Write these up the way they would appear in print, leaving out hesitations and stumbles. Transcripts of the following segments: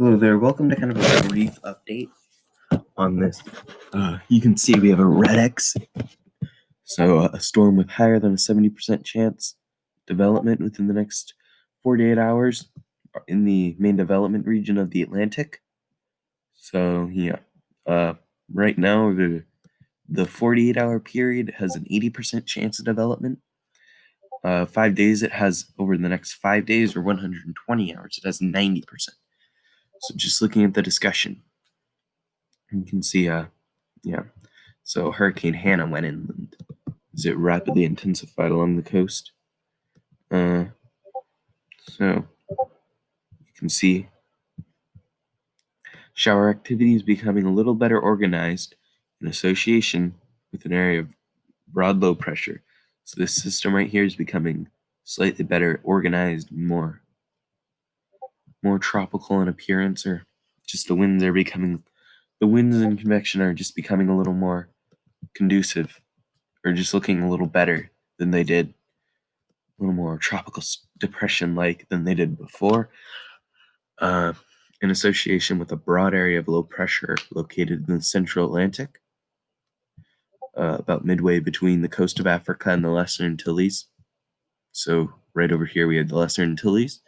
Hello there, welcome to kind of a brief update on this. You can see we have a red X, so a storm with higher than a 70% chance development within the next 48 hours in the main development region of the Atlantic. So yeah, right now the 48-hour period has an 80% chance of development. 5 days it has over the next 5 days, or 120 hours it has 90%. So just looking at the discussion, you can see yeah. So Hurricane Hannah went inland as it rapidly intensified along the coast. So you can see shower activity is becoming a little better organized in association with an area of broad low pressure. So this system right here is becoming slightly better organized, more tropical in appearance, or just the winds and convection are just becoming a little more conducive, or just looking a little better than they did, a little more tropical depression-like than they did before, in association with a broad area of low pressure located in the central Atlantic, about midway between the coast of Africa and the Lesser Antilles. So right over here we have the Lesser Antilles,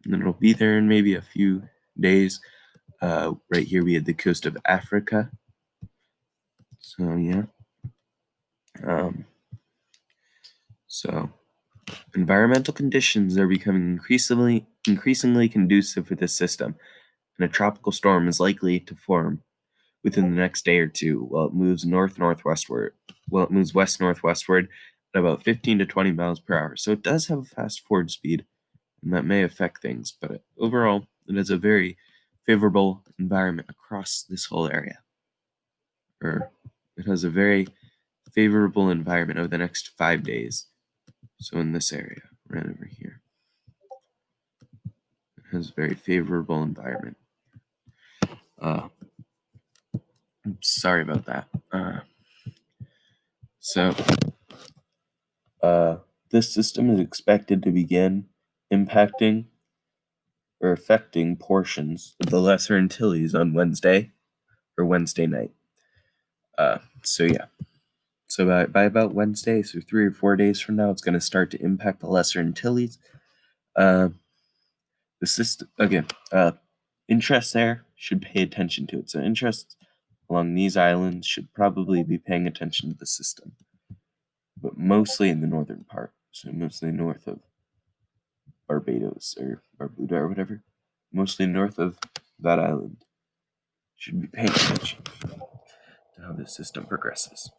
and it'll be there in maybe a few days. Right here we had the coast of Africa. So yeah. So environmental conditions are becoming increasingly conducive for this system, and a tropical storm is likely to form within the next day or two while it moves west-northwestward at about 15 to 20 miles per hour. So it does have a fast forward speed, and that may affect things, but overall, it is a very favorable environment across this whole area. It has a very favorable environment over the next 5 days. So in this area, right over here, it has a very favorable environment. Sorry about that. This system is expected to begin impacting or affecting portions of the Lesser Antilles on Wednesday night. So yeah. So by about Wednesday, so 3 or 4 days from now, it's going to start to impact the Lesser Antilles. The system, again, interests there should pay attention to it. So interests along these islands should probably be paying attention to the system, but mostly in the northern part, so mostly north of Barbados or Barbuda or whatever, mostly north of that island, should be paying attention to how this system progresses.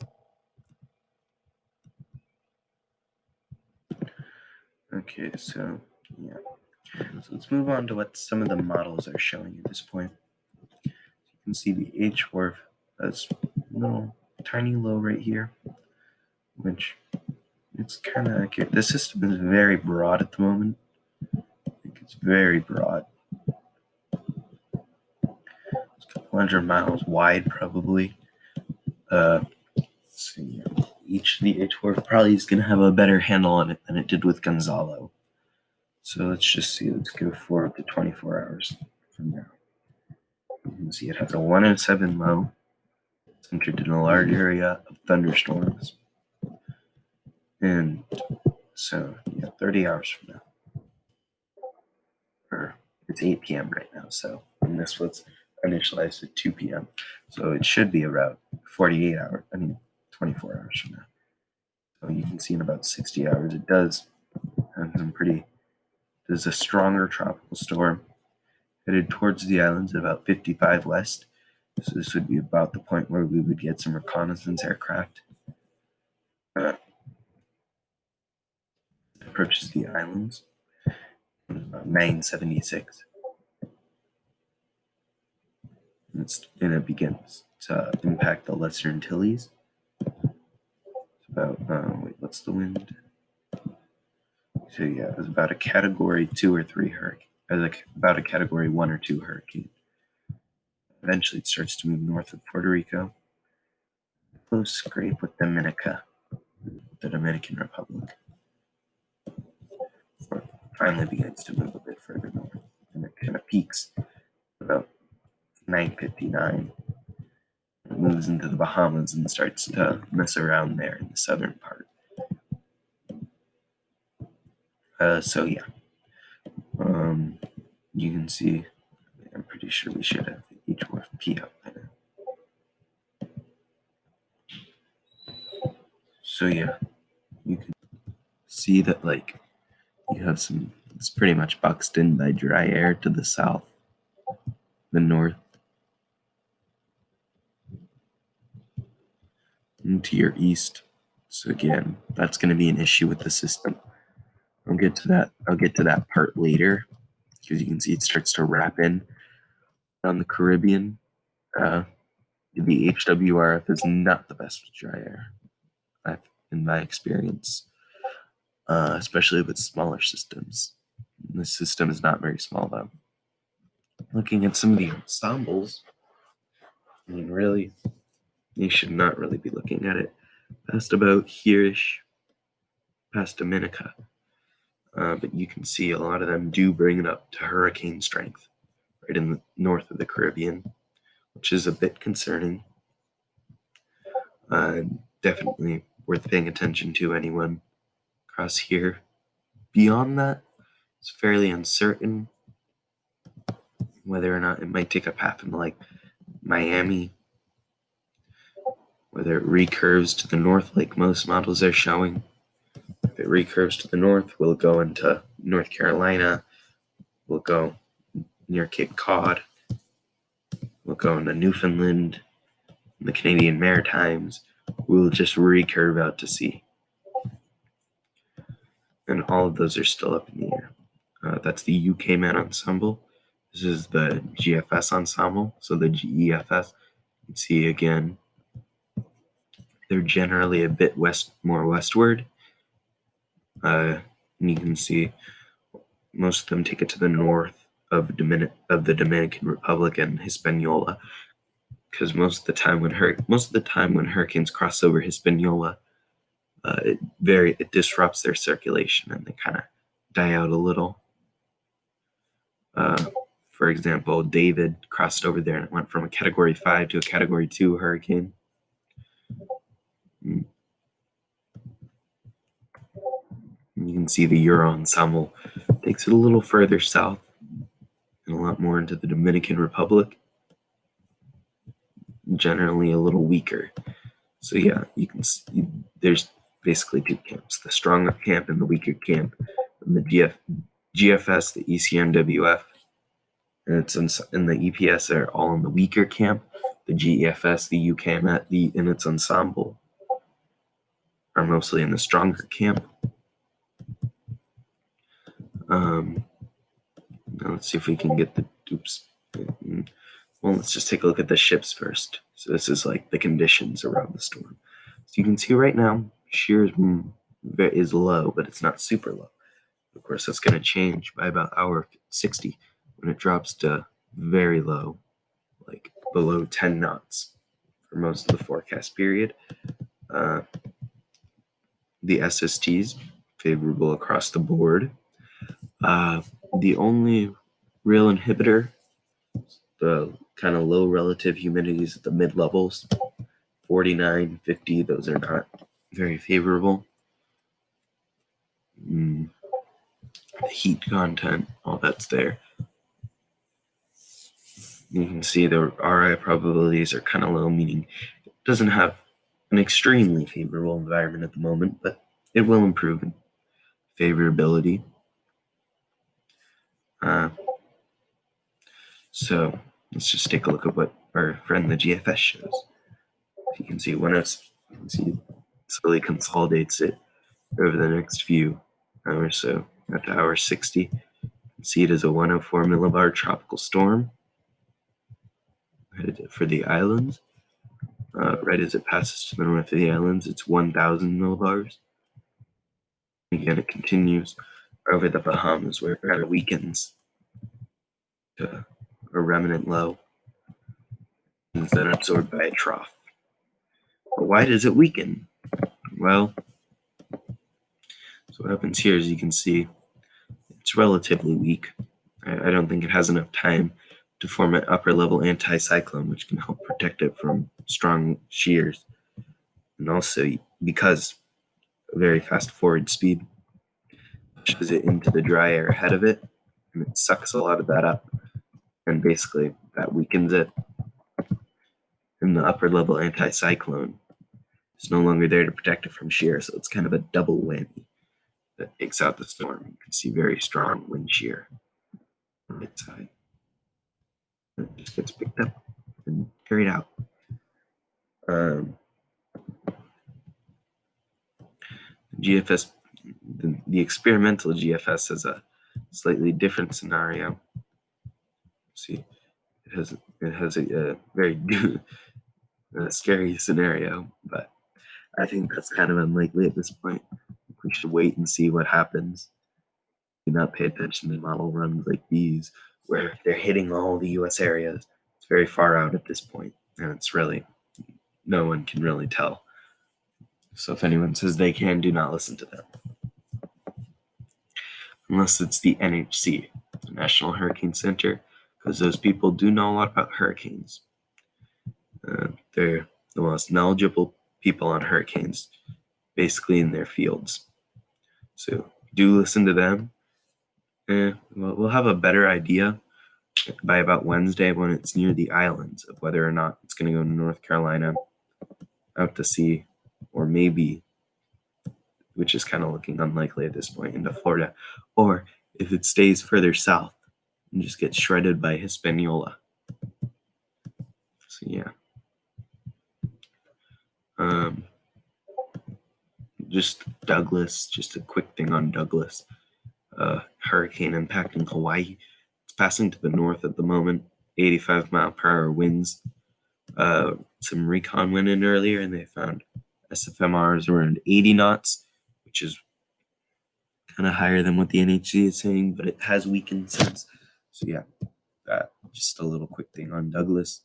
Okay, so yeah. So let's move on to what some of the models are showing at this point. You can see the H-wharf has a little tiny low right here, which it's kind of accurate. The system is very broad at the moment. I think it's very broad. It's a couple hundred miles wide, probably. So yeah, the H-wharf probably is going to have a better handle on it than it did with Gonzalo. So let's just see. Let's go forward to 24 hours from now. You can see it has a 1 in 7 low, centered in a large area of thunderstorms. And so, yeah, 30 hours from now. Or it's 8 p.m. right now, so, and this was initialized at 2 p.m. So it should be around 24 hours from now. So you can see in about 60 hours, it does have there's a stronger tropical storm headed towards the islands at about 55 west. So this would be about the point where we would get some reconnaissance aircraft. Approaches the islands about 9:76. And it begins to impact the Lesser Antilles. It's about, what's the wind? So yeah, it was about a Category 2 or 3 hurricane. About a Category 1 or 2 hurricane. Eventually it starts to move north of Puerto Rico. Close scrape with Dominica, the Dominican Republic. Or finally begins to move a bit further north, and it kind of peaks 9:59. It moves into the Bahamas and starts to mess around there in the southern part. So yeah, you can see, I'm pretty sure we should have the H4P up by now. So yeah, you can see that like you have it's pretty much boxed in by dry air to the south, the north, and to your east. So again, that's going to be an issue with the system. I'll get to that part later, because you can see it starts to wrap in on the Caribbean. The HWRF is not the best with dry air, in my experience, especially with smaller systems. This system is not very small, though. Looking at some of the ensembles, I mean, really, you should not really be looking at it past about here-ish, past Dominica. But you can see a lot of them do bring it up to hurricane strength right in the north of the Caribbean, which is a bit concerning. Definitely worth paying attention to, anyone across here. Beyond that, it's fairly uncertain whether or not it might take a path in like Miami, whether it recurves to the north like most models are showing. If it recurves to the north, we'll go into North Carolina, we'll go near Cape Cod, we'll go into Newfoundland, the Canadian Maritimes, we'll just recurve out to sea. And all of those are still up in the air. That's the UK Met ensemble. This is the GFS ensemble, so the GEFS. You can see again, they're generally a bit more westward. And you can see most of them take it to the north of the Dominican Republic and Hispaniola, because most of the time when hurricanes cross over Hispaniola, it disrupts their circulation and they kind of die out a little. For example, David crossed over there and it went from a Category 5 to a Category 2 hurricane. You can see the Euro ensemble takes it a little further south and a lot more into the Dominican Republic. Generally a little weaker. So yeah, you can see there's basically two camps: the stronger camp and the weaker camp. And the GFS, the ECMWF, and the EPS are all in the weaker camp. The GEFS, the UK Met, and its ensemble are mostly in the stronger camp. Now let's see if we can get the well, let's just take a look at the ships first. So this is like the conditions around the storm. So you can see right now, shear is low, but it's not super low. Of course, that's going to change by about hour 60 when it drops to very low, like below 10 knots for most of the forecast period. The SSTs favorable across the board. The only real inhibitor, the kind of low relative humidities at the mid levels, 49, 50, those are not very favorable. The heat content, all that's there. You can see the RI probabilities are kind of low, meaning it doesn't have an extremely favorable environment at the moment, but it will improve in favorability. So let's just take a look at what our friend the GFS shows. You can see it slowly consolidates it over the next few hours. So at hour 60, you can see it as a 104 millibar tropical storm headed for the islands. Right as it passes to the north of the islands, it's 1,000 millibars. Again, it continues over the Bahamas, where it kind of weakens to a remnant low and is then absorbed by a trough. But why does it weaken? Well, so what happens here is you can see it's relatively weak. I don't think it has enough time to form an upper-level anticyclone, which can help protect it from strong shears. And also, because a very fast forward speed pushes it into the dry air ahead of it, and it sucks a lot of that up, and basically that weakens it. And the upper-level anticyclone is no longer there to protect it from shear, so it's kind of a double whammy that takes out the storm. You can see very strong wind shear on the right side. And it just gets picked up and carried out. GFS, the experimental GFS has a slightly different scenario. See, it has a very scary scenario, but I think that's kind of unlikely at this point. We should wait and see what happens. Do not pay attention to model runs like these, where they're hitting all the U.S. areas. It's very far out at this point, and it's really, no one can really tell. So if anyone says they can, do not listen to them. Unless it's the NHC, the National Hurricane Center, because those people do know a lot about hurricanes. They're the most knowledgeable people on hurricanes, basically in their fields. So do listen to them. We'll have a better idea by about Wednesday when it's near the islands of whether or not it's going to go to North Carolina, out to sea, or maybe, which is kind of looking unlikely at this point, into Florida, or if it stays further south and just gets shredded by Hispaniola. So yeah. Just Douglas, just a quick thing on Douglas. Hurricane impacting Hawaii. It's passing to the north at the moment, 85-mile-per-hour winds. Some recon went in earlier and they found SFMRs around 80 knots, which is kind of higher than what the NHC is saying, but it has weakened since. So yeah, just a little quick thing on Douglas.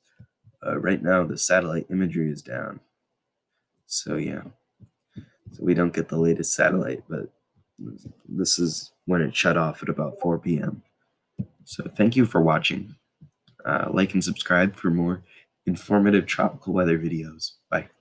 Right now, the satellite imagery is down. So yeah, so we don't get the latest satellite, but this is when it shut off at about 4 p.m. So thank you for watching. Like and subscribe for more informative tropical weather videos. Bye.